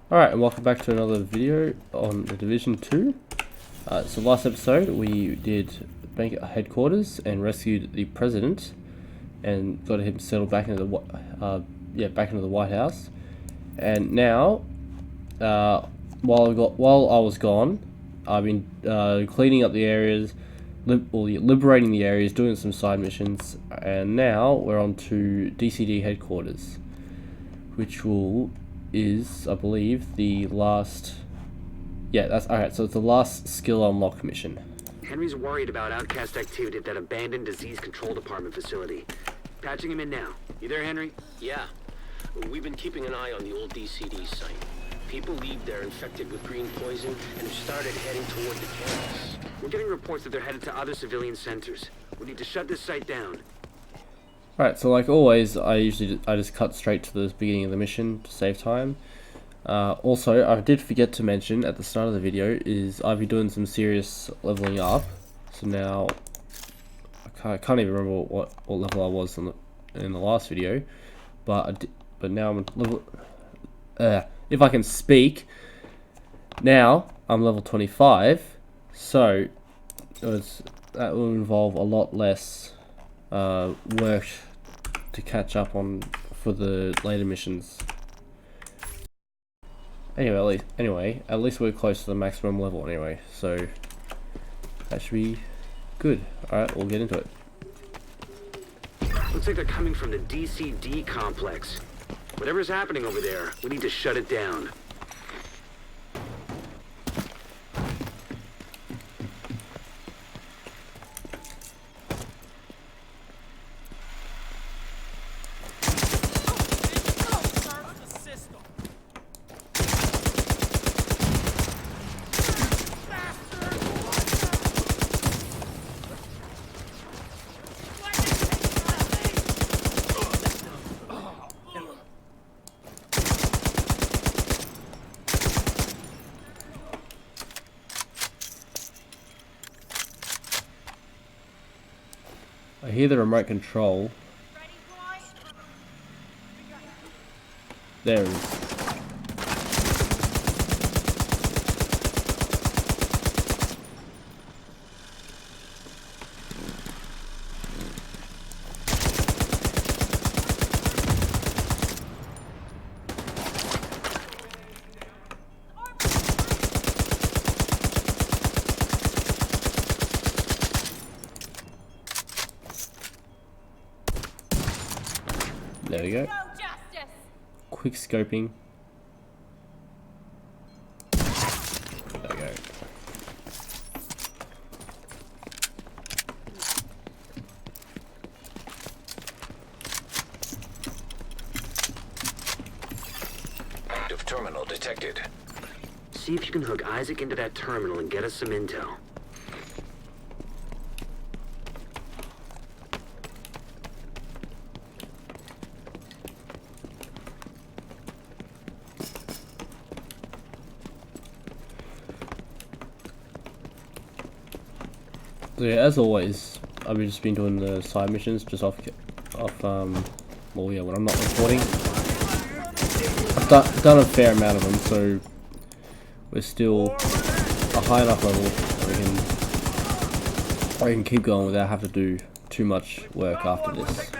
Alright, and welcome back to another video on the Division 2. So last episode we did bank headquarters and rescued the president and got him settled back into the back into the White House. And now, while I was gone, I've been cleaning up the areas, liberating the areas, doing some side missions, and now we're on to DCD headquarters, which is, I believe, the last... Yeah, that's alright, so it's the last skill unlock mission. Henry's worried about outcast activity at that abandoned disease control department facility. Patching him in now. You there, Henry? Yeah. We've been keeping an eye on the old DCD site. People leave there infected with green poison and have started heading toward the campus. We're getting reports that they're headed to other civilian centers. We need to shut this site down. Alright, so like always, I just cut straight to the beginning of the mission to save time. Also, I did forget to mention at the start of the video is I've been doing some serious leveling up. So now I can't even remember what level I was in the last video, but now I'm level. If I can speak, now I'm level 25. So that will involve a lot less work to catch up on for the later missions. Anyway, at least we're close to the maximum level anyway, so that should be good. Alright, we'll get into it. Looks like they're coming from the DCD complex. Whatever's happening over there, we need to shut it down. I hear the remote control. There it is. There we go. Quick scoping. There we go. Active terminal detected. See if you can hook Isaac into that terminal and get us some intel. So yeah, as always, I've just been doing the side missions just well yeah, when I'm not recording. I've done a fair amount of them, so we're still a high enough level that I can keep going without having to do too much work after this.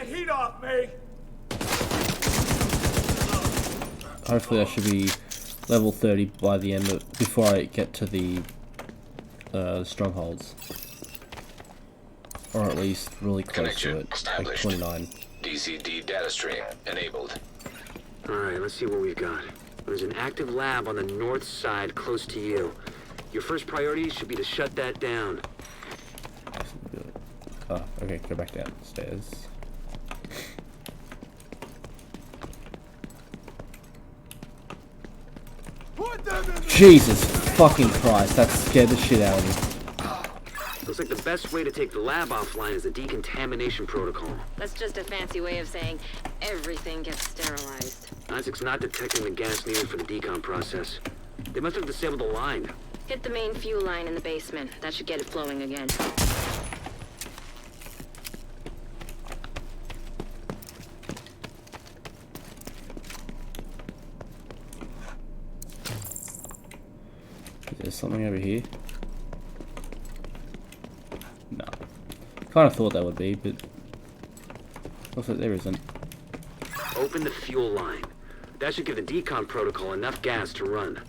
Hopefully I should be level 30 by the end before I get to the strongholds. Or at least really close to it, like 29. DCD data stream enabled. Alright, let's see what we've got. There's an active lab on the north side close to you. Your first priority should be to shut that down. Oh, okay, go back downstairs. Jesus fucking Christ, that scared the shit out of me. Looks like the best way to take the lab offline is the decontamination protocol. That's just a fancy way of saying everything gets sterilized. Isaac's not detecting the gas needed for the decon process. They must have disabled the line. Hit the main fuel line in the basement. That should get it flowing again. There's something over here. No. Kind of thought that would be, but looks like there isn't. Open the fuel line. That should give the decon protocol enough gas to run.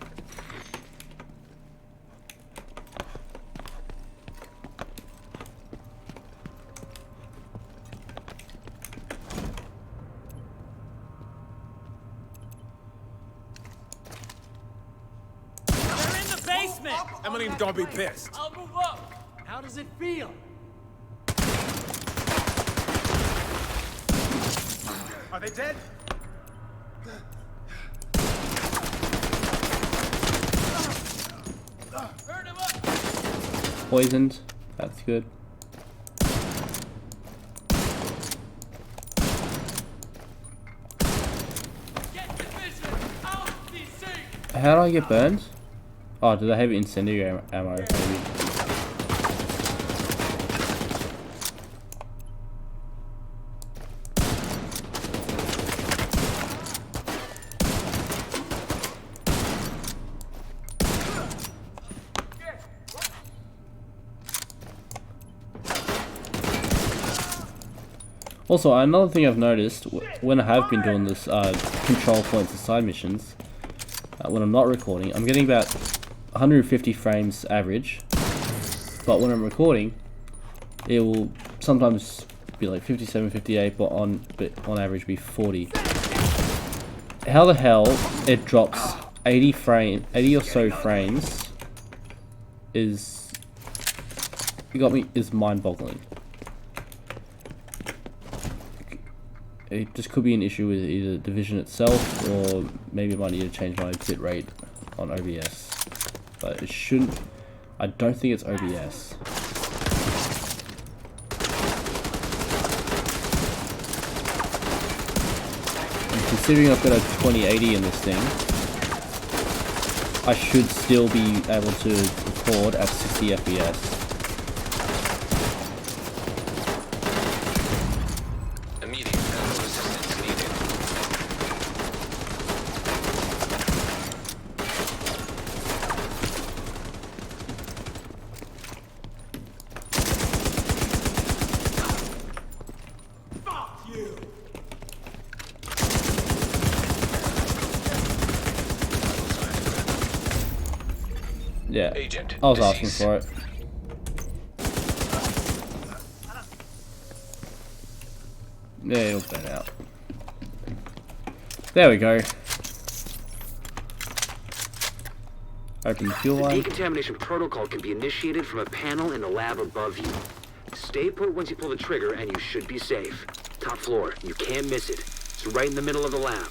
Emily, don't be pissed. I'll move up. How does it feel? Are they dead? Burn him up. Poisoned. That's good. Get division out DC. How do I get burned? Oh, do they have incendiary ammo? Maybe. Also, another thing I've noticed when I have been doing this control points and side missions, when I'm not recording, I'm getting about 150 frames average, but when I'm recording, it will sometimes be like 57, 58, but on average be 40. How the hell it drops 80 or so frames is mind-boggling. It just could be an issue with either Division itself, or maybe I might need to change my bit rate on OBS. But it shouldn't. I don't think it's OBS. And considering I've got a 2080 in this thing, I should still be able to record at 60 FPS. Yeah, I was asking for it. Yeah, it'll burn out. There we go. Open the fuel The line. decontamination protocol can be initiated from a panel in the lab above you. Stay put once you pull the trigger and you should be safe. Top floor, you can't miss it. It's right in the middle of the lab.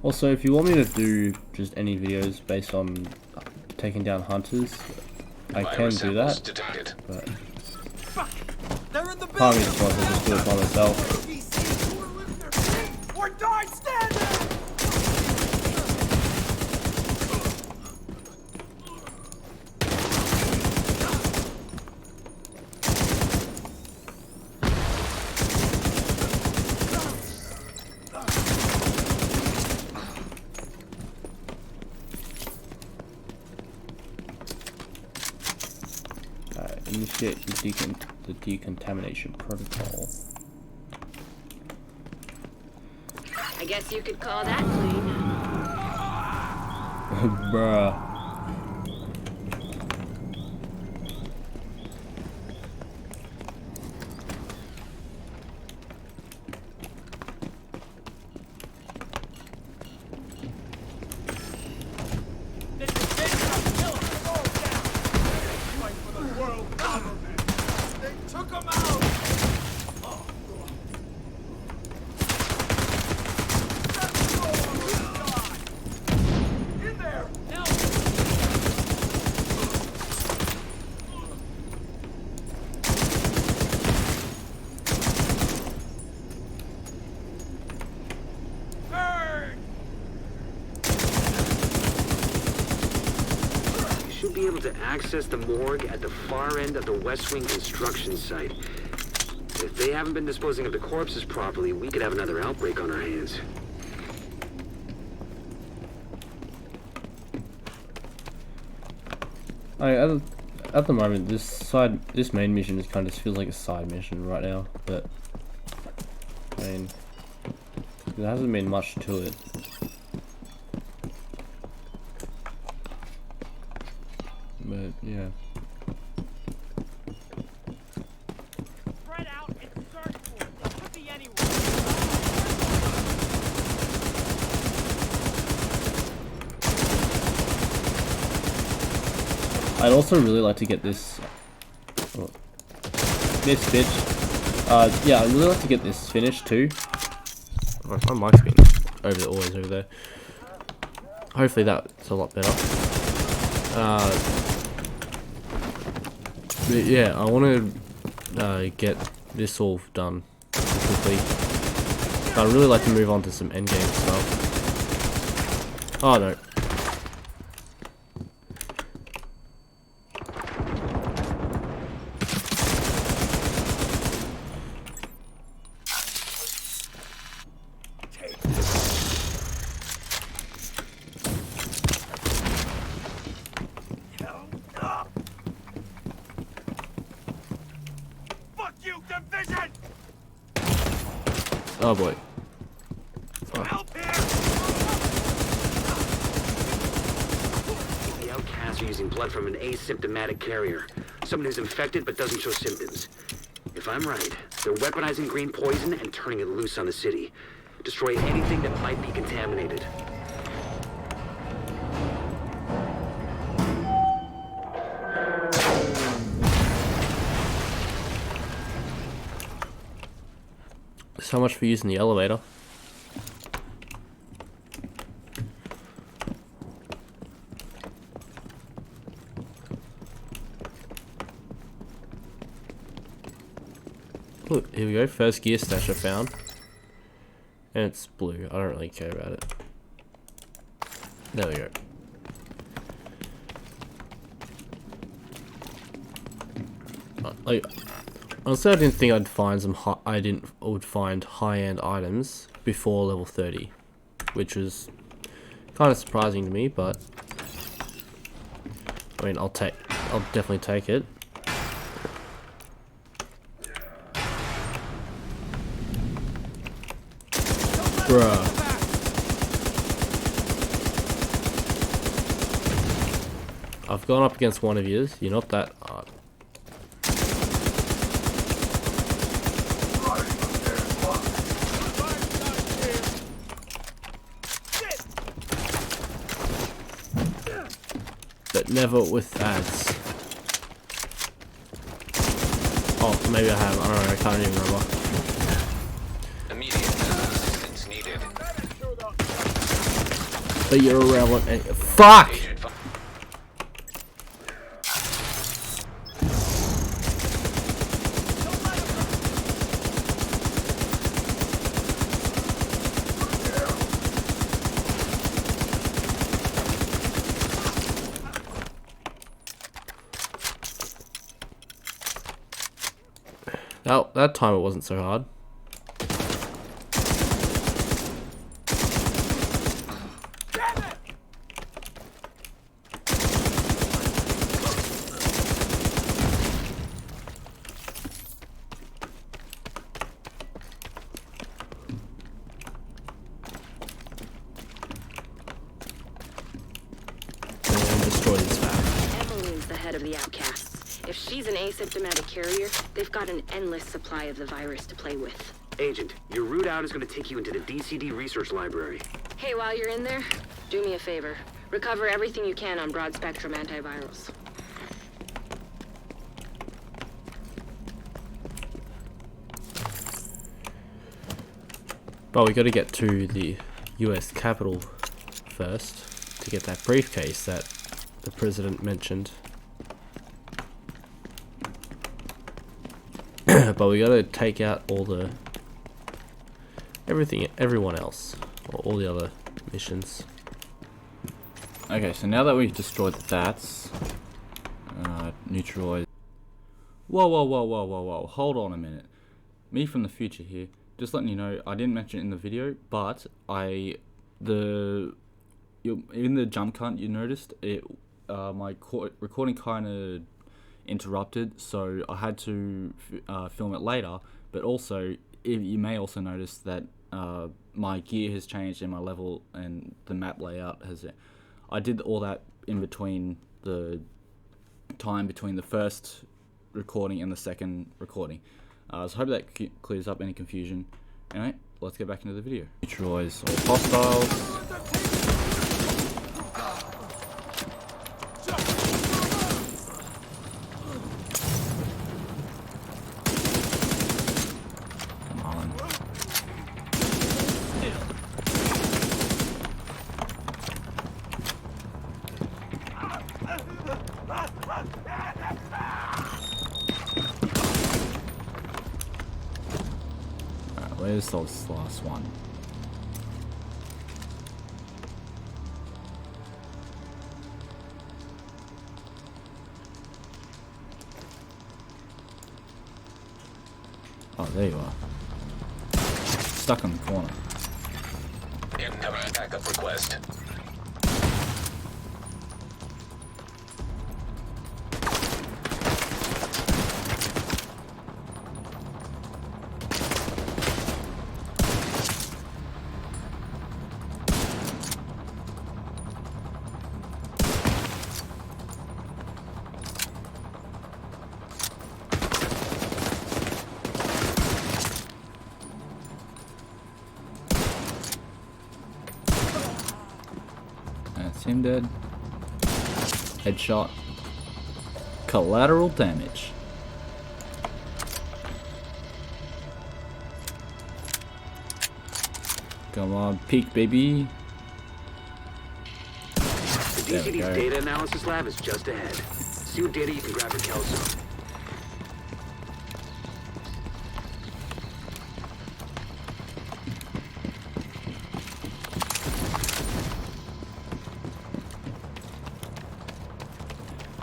Also, if you want me to do just any videos based on taking down hunters, I can do that, but part of me just wants to just do it by myself. Or die standing! Initiate the decontamination protocol. I guess you could call that clean. Bruh. Be able to access the morgue at the far end of the West Wing construction site. If they haven't been disposing of the corpses properly, we could have another outbreak on our hands. At the moment, this main mission just kind of just feels like a side mission right now, but I mean, there hasn't been much to it. But yeah. Spread out and search for it. It could be anywhere. I'd also really like to get this bitch. Yeah, I'd really like to get this finished too. My mic's been always over there. Hopefully that's a lot better. But yeah, I want to get this all done quickly. But I'd really like to move on to some endgame stuff. Oh no. Fuck you, division! Oh boy. Help here! The outcasts are using blood from an asymptomatic carrier. Someone who's infected but doesn't show symptoms. If I'm right, they're weaponizing green poison and turning it loose on the city. Destroy anything that might be contaminated. So much for using the elevator. Look, here we go. First gear stash I found. And it's blue. I don't really care about it. There we go. Like, honestly, I didn't think I'd find would find high-end items before level 30, which was kind of surprising to me. But I mean, I'll definitely take it. Bruh. I've gone up against one of yours. You're not that hard. But never with ads. Oh, maybe I have. I don't know. I can't even remember. Immediate assistance needed. But you're irrelevant. Fuck! That time it wasn't so hard. And destroy this map. Emmeline's the head of the outcasts. If she's an asymptomatic carrier, they've got an endless supply of the virus to play with. Agent, your route out is going to take you into the DCD research library. Hey, while you're in there, do me a favor. Recover everything you can on broad-spectrum antivirals. But we got to get to the US Capitol first to get that briefcase that the president mentioned. But we got to take out everyone else, or all the other missions. Okay, so now that we've destroyed the VATS, neutralize. Whoa! Hold on a minute. Me from the future here. Just letting you know, I didn't mention it in the video, but in the jump cut you noticed my recording kind of interrupted, so I had to film it later. But also, you may also notice that my gear has changed and my level and the map layout has. I did all that in between the time between the first recording and the second recording. So I hope that clears up any confusion. Anyway, let's get back into the video. Destroys all hostiles. Where's this last one? Oh, there you are. Stuck in the corner. Incoming backup request. That's him dead. Headshot. Collateral damage. Come on, peek, baby. The DCD's data analysis lab is just ahead. See what data you can grab for Kelso.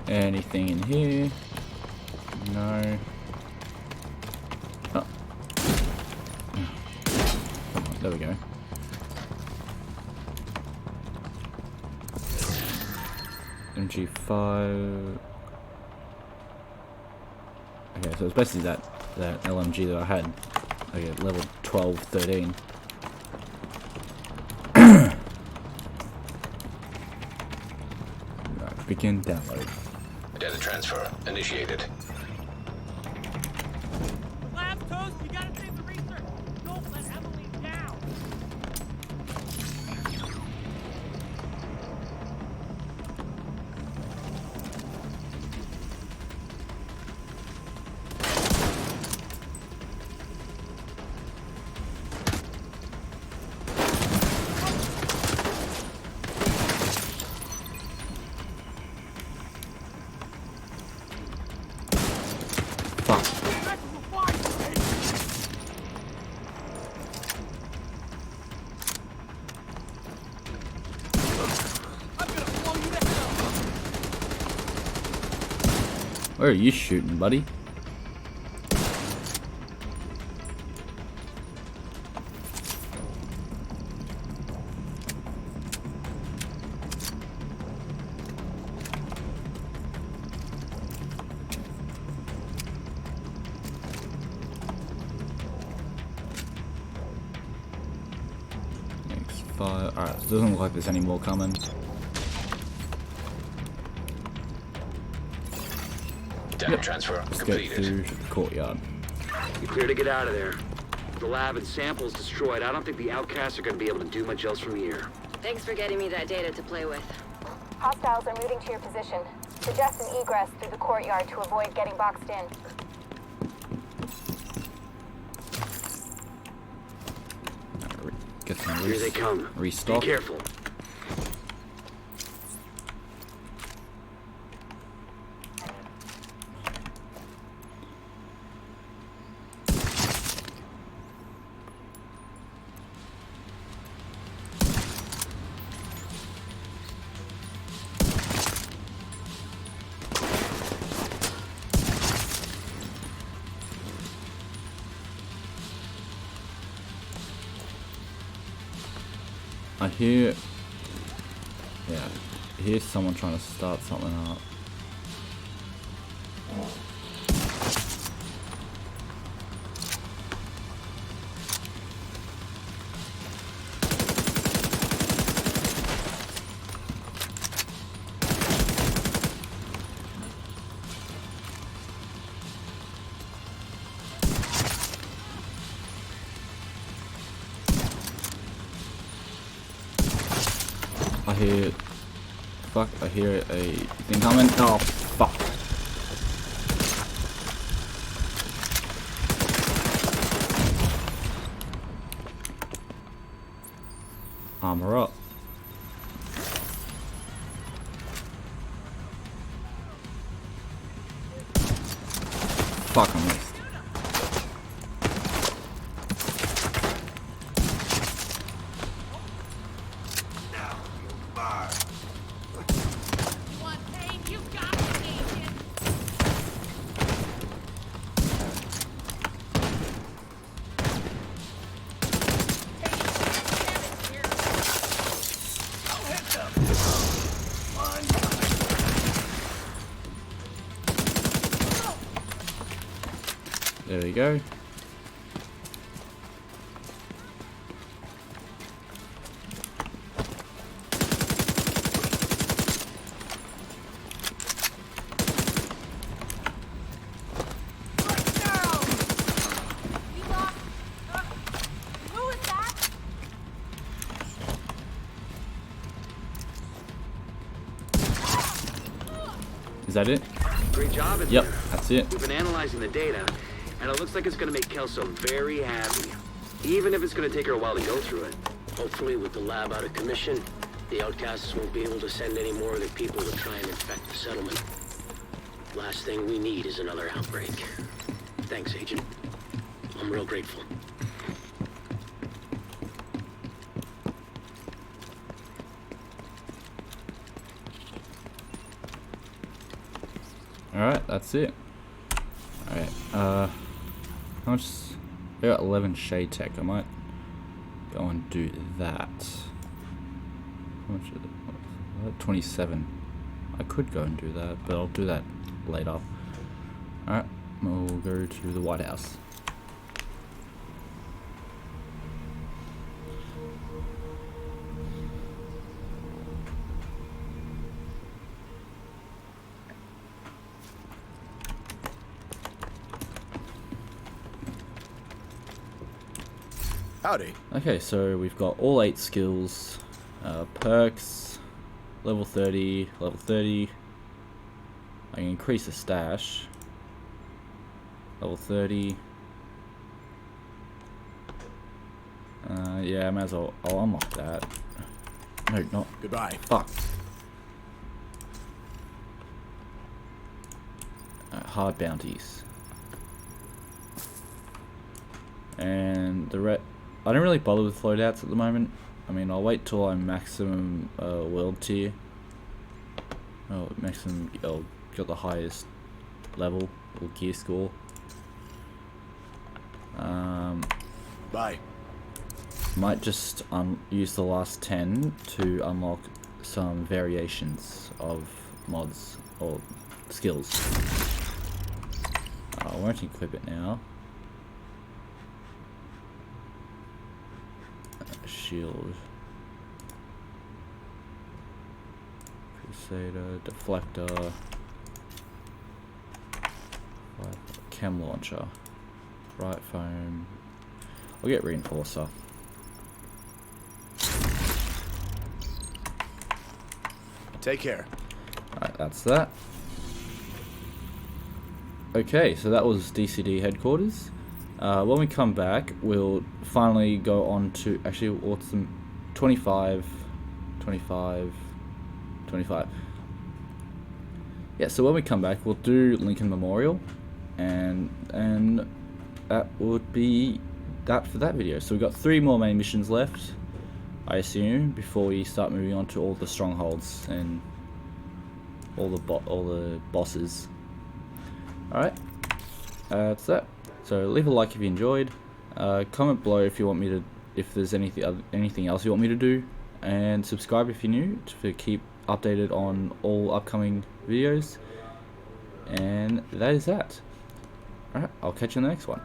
Anything in here? No. Oh. Come on, there we go. MG5. Okay, so it's basically that LMG that I had. Okay, level 12, 13. Right, begin download. Data transfer initiated. The lab's toast. You gotta save the research. Don't let Emily down. Fuck. That's the fire, kid. I'm gonna blow you to hell. Where are you shooting, buddy? Alright, so it doesn't look like there's any more coming. Data transfer Let's get completed. through to the courtyard. You're clear to get out of there. With the lab and samples destroyed, I don't think the outcasts are going to be able to do much else from here. Thanks for getting me that data to play with. Hostiles are moving to your position. Suggest an egress through the courtyard to avoid getting boxed in. Get some Here they come. restock. Be careful. I hear... Yeah. hear someone trying to start something up. I hear... Fuck, I hear a thing coming. Oh, fuck. Armor up. Fuck, I missed. There we go. Is that it? Great job in Yep, there. that's it. We've been analyzing the data, and it looks like it's going to make Kelso very happy. Even if it's going to take her a while to go through it. Hopefully, with the lab out of commission, the outcasts won't be able to send any more of their people to try and infect the settlement. Last thing we need is another outbreak. Thanks, Agent. I'm real grateful. Alright, that's it. Alright, how much? I got 11 shade tech. I might go and do that. How much is it? 27. I could go and do that, but I'll do that later. Alright, we'll go to the White House. Howdy. Okay, so we've got all 8 skills, perks, level 30, level 30. I can increase the stash. Level 30. Yeah, I might as well. I'll unlock that. No, not. Goodbye. Fuck. Hard bounties. And the I don't really bother with loadouts at the moment. I mean, I'll wait till I'm maximum world tier. Oh, maximum. I'll got the highest level or gear score. Bye. Might just use the last 10 to unlock some variations of mods or skills. I won't equip it now. Shield, Crusader, Deflector, Chem Launcher, Right Foam. I'll get Reinforcer. Take care. Alright, that's that. Okay, so that was DCD headquarters. When we come back, we'll finally go on to actually what's the 25. Yeah, so when we come back, we'll do Lincoln Memorial, and that would be that for that video. So we've got 3 more main missions left, I assume, before we start moving on to all the strongholds and all the bosses. All right, that's that. So leave a like if you enjoyed. Comment below if you want me to, if there's anything else you want me to do, and subscribe if you're new to keep updated on all upcoming videos. And that is that. Alright, I'll catch you in the next one.